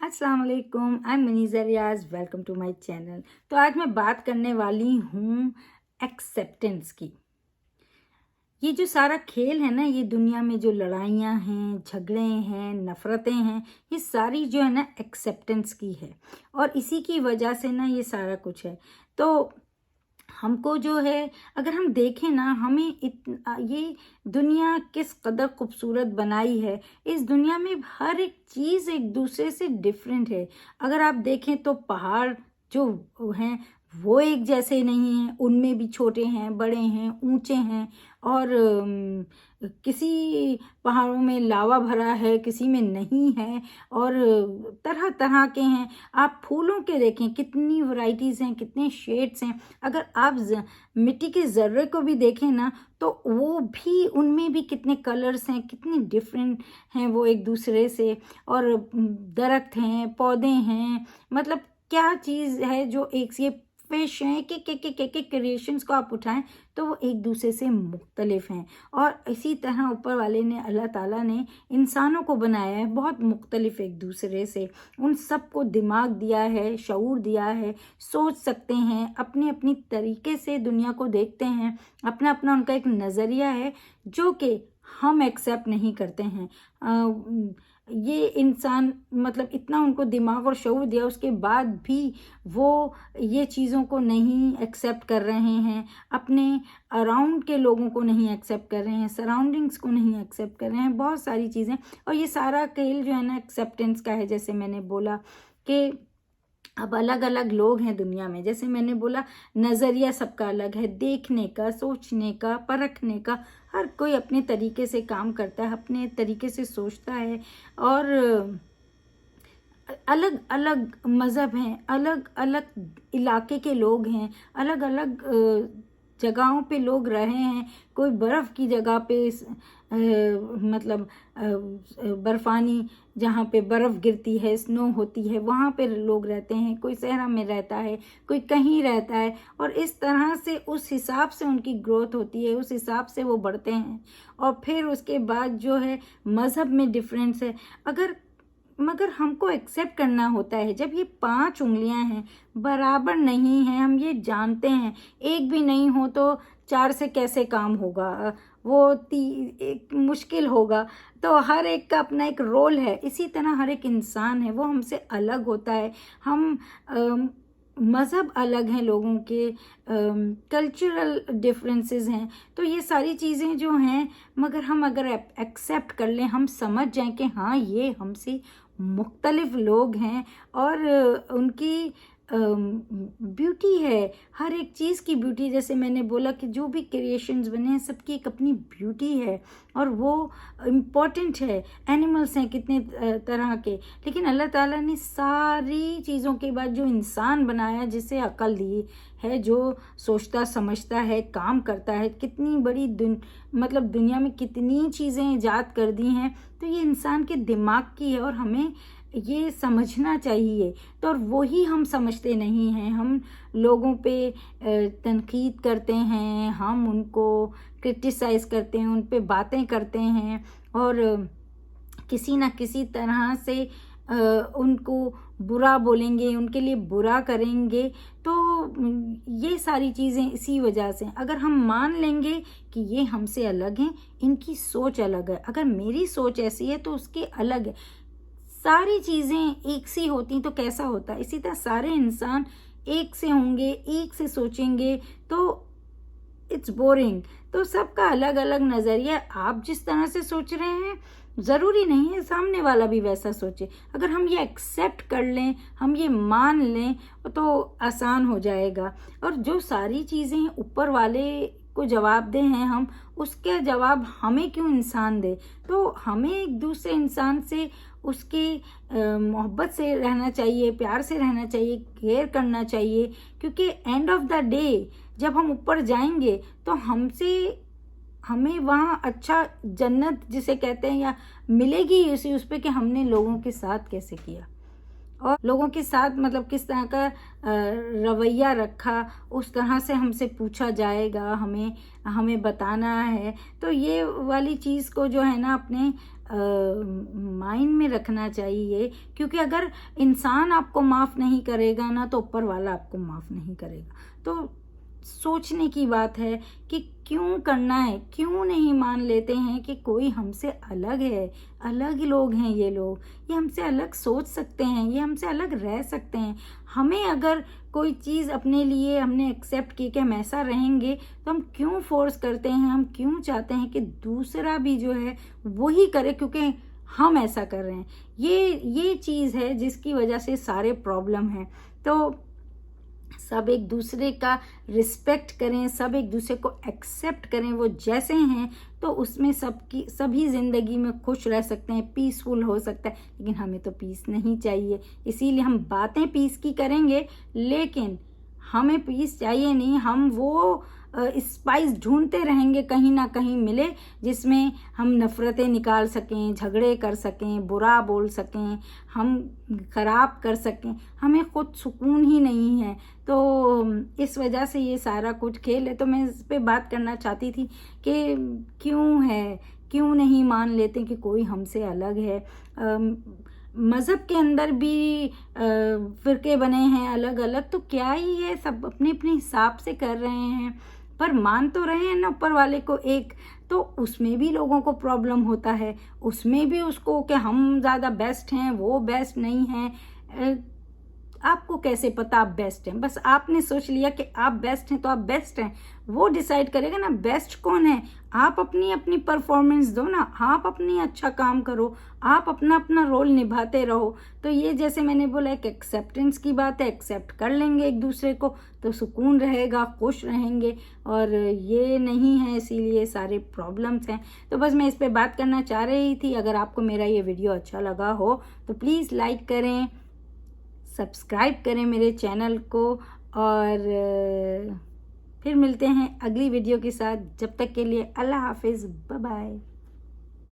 अस्सलाम वालेकुम, I am Maniza Riyaz. Welcome to my channel. तो आज मैं बात करने वाली हूँ एक्सेप्टेंस की। ये जो सारा खेल है ना, ये दुनिया में जो लड़ाइयाँ हैं, झगड़े हैं, नफ़रतें हैं, ये सारी जो है ना एक्सेप्टेंस की है। और इसी की वजह से ना ये सारा कुछ है। तो हमको जो है, अगर हम देखें ना, हमें ये दुनिया किस कदर खूबसूरत बनाई है। इस दुनिया में हर एक चीज़ एक दूसरे से डिफरेंट है। अगर आप देखें तो पहाड़ जो हैं वो एक जैसे नहीं हैं, उनमें भी छोटे हैं, बड़े हैं, ऊंचे हैं। और किसी पहाड़ों में लावा भरा है, किसी में नहीं है। और तरह तरह के हैं। आप फूलों के देखें, कितनी वैरायटीज़ हैं, कितने शेड्स हैं। अगर आप मिट्टी के ज़र्रे को भी देखें ना, तो वो भी, उनमें भी कितने कलर्स हैं, कितने डिफरेंट हैं वो एक दूसरे से। और दरख्त हैं, पौधे हैं, मतलब क्या चीज़ है जो एक से फिश हैं कि क्रिएशंस को आप उठाएं तो वो एक दूसरे से मुख्तलिफ हैं। और इसी तरह ऊपर वाले ने, अल्लाह ताला ने इंसानों को बनाया है बहुत मुख्तलिफ एक दूसरे से। उन सबको दिमाग दिया है, शऊर दिया है, सोच सकते हैं, अपने अपनी तरीके से दुनिया को देखते हैं। अपना अपना उनका एक नज़रिया है जो कि हम एक्सेप्ट नहीं करते हैं। ये इंसान, मतलब इतना उनको दिमाग और शऊर दिया, उसके बाद भी वो ये चीज़ों को नहीं एक्सेप्ट कर रहे हैं। अपने अराउंड के लोगों को नहीं एक्सेप्ट कर रहे हैं, सराउंडिंग्स को नहीं एक्सेप्ट कर रहे हैं, बहुत सारी चीज़ें। और ये सारा खेल जो है ना एक्सेप्टेंस का है। जैसे मैंने बोला कि अब अलग अलग लोग हैं दुनिया में। जैसे मैंने बोला, नज़रिया सबका अलग है, देखने का, सोचने का, परखने का। हर कोई अपने तरीके से काम करता है, अपने तरीके से सोचता है। और अलग अलग मज़हब हैं, अलग अलग इलाके के लोग हैं, अलग अलग जगहों पे लोग रहे हैं। कोई बर्फ़ की जगह पे मतलब बर्फ़ानी, जहाँ पे बर्फ़ गिरती है, स्नो होती है, वहाँ पे लोग रहते हैं। कोई सहरा में रहता है, कोई कहीं रहता है। और इस तरह से उस हिसाब से उनकी ग्रोथ होती है, उस हिसाब से वो बढ़ते हैं। और फिर उसके बाद जो है मज़हब में डिफरेंस है। मगर हमको एक्सेप्ट करना होता है। जब ये 5 उंगलियां हैं, बराबर नहीं हैं, हम ये जानते हैं। एक भी नहीं हो तो 4 से कैसे काम होगा, वो एक मुश्किल होगा। तो हर एक का अपना एक रोल है। इसी तरह हर एक इंसान है, वो हमसे अलग होता है। हम मज़हब अलग हैं लोगों के, कल्चरल डिफरेंसेस हैं। तो ये सारी चीज़ें जो हैं, मगर हम अगर एक्सेप्ट कर लें, हम समझ जाएं कि हाँ ये हमसे मुख्तलिफ लोग हैं। और उनकी ब्यूटी है, हर एक चीज़ की ब्यूटी। जैसे मैंने बोला कि जो भी क्रिएशंस बने हैं, सबकी एक अपनी ब्यूटी है और वो इम्पॉर्टेंट है। एनिमल्स हैं कितने तरह के, लेकिन अल्लाह ताला ने सारी चीज़ों के बाद जो इंसान बनाया, जिसे अकल दी है, जो सोचता समझता है, काम करता है, कितनी बड़ी मतलब दुनिया में कितनी चीज़ें ईजाद कर दी हैं, तो ये इंसान के दिमाग की है। और हमें ये समझना चाहिए। तो और वही हम समझते नहीं हैं। हम लोगों पे तनकीद करते हैं, हम उनको क्रिटिसाइज़ करते हैं, उन पे बातें करते हैं। और किसी ना किसी तरह से उनको बुरा बोलेंगे, उनके लिए बुरा करेंगे। तो ये सारी चीज़ें इसी वजह से। अगर हम मान लेंगे कि ये हमसे अलग हैं, इनकी सोच अलग है, अगर मेरी सोच ऐसी है तो उसकी अलग है, सारी चीज़ें एक सी होती तो कैसा होता। इसी तरह सारे इंसान एक से होंगे, एक से सोचेंगे तो इट्स बोरिंग। तो सबका अलग अलग नज़रिया। आप जिस तरह से सोच रहे हैं, ज़रूरी नहीं है सामने वाला भी वैसा सोचे। अगर हम ये एक्सेप्ट कर लें, हम ये मान लें, तो आसान हो जाएगा। और जो सारी चीज़ें ऊपर वाले को जवाब दें हैं हम, उसके जवाब हमें क्यों इंसान दे। तो हमें एक दूसरे इंसान से उसके मोहब्बत से रहना चाहिए, प्यार से रहना चाहिए, केयर करना चाहिए। क्योंकि एंड ऑफ द डे जब हम ऊपर जाएंगे तो हमें वहाँ अच्छा जन्नत जिसे कहते हैं या मिलेगी इसी उस पे कि हमने लोगों के साथ कैसे किया, और लोगों के साथ मतलब किस तरह का रवैया रखा, उस तरह से हमसे पूछा जाएगा, हमें बताना है। तो ये वाली चीज़ को जो है ना अपने माइंड में रखना चाहिए, क्योंकि अगर इंसान आपको माफ़ नहीं करेगा ना तो ऊपर वाला आपको माफ़ नहीं करेगा। तो सोचने की बात है कि क्यों करना है, क्यों नहीं मान लेते हैं कि कोई हमसे अलग है, अलग लोग हैं ये लोग, ये हमसे अलग सोच सकते हैं, ये हमसे अलग रह सकते हैं। हमें अगर कोई चीज़ अपने लिए हमने एक्सेप्ट की कि हम ऐसा रहेंगे, तो हम क्यों फोर्स करते हैं, हम क्यों चाहते हैं कि दूसरा भी जो है वही करे क्योंकि हम ऐसा कर रहे हैं। ये चीज़ है जिसकी वजह से सारे प्रॉब्लम हैं। तो सब एक दूसरे का रिस्पेक्ट करें, सब एक दूसरे को एक्सेप्ट करें वो जैसे हैं, तो उसमें सभी ज़िंदगी में खुश रह सकते हैं, पीसफुल हो सकता है। लेकिन हमें तो पीस नहीं चाहिए, इसीलिए हम बातें पीस की करेंगे, लेकिन हमें पीस चाहिए नहीं। हम वो स्पाइस ढूंढते रहेंगे कहीं ना कहीं मिले, जिसमें हम नफ़रतें निकाल सकें, झगड़े कर सकें, बुरा बोल सकें, हम खराब कर सकें। हमें खुद सुकून ही नहीं है, तो इस वजह से ये सारा कुछ खेल है। तो मैं इस पे बात करना चाहती थी कि क्यों नहीं मान लेते कि कोई हमसे अलग है। मज़हब के अंदर भी फ़िरके बने हैं अलग अलग, तो क्या ही है, सब अपने अपने हिसाब से कर रहे हैं, पर मान तो रहे हैं ना ऊपर वाले को एक। तो उसमें भी लोगों को प्रॉब्लम होता है, उसमें भी उसको कि हम ज़्यादा बेस्ट हैं, वो बेस्ट नहीं हैं। आपको कैसे पता आप बेस्ट हैं? बस आपने सोच लिया कि आप बेस्ट हैं तो आप बेस्ट हैं, वो डिसाइड करेगा ना बेस्ट कौन है। आप अपनी अपनी परफॉर्मेंस दो ना, आप अपनी अच्छा काम करो, आप अपना अपना रोल निभाते रहो। तो ये जैसे मैंने बोला एक एक्सेप्टेंस की बात है, एक्सेप्ट कर लेंगे एक दूसरे को तो सुकून रहेगा, खुश रहेंगे, और ये नहीं है, इसीलिए सारे प्रॉब्लम्स हैं। तो बस मैं इस पे बात करना चाह रही थी। अगर आपको मेरा ये वीडियो अच्छा लगा हो तो प्लीज़ लाइक करें, सब्सक्राइब करें मेरे चैनल को, और फिर मिलते हैं अगली वीडियो के साथ। जब तक के लिए अल्लाह हाफिज़, बाय बाय।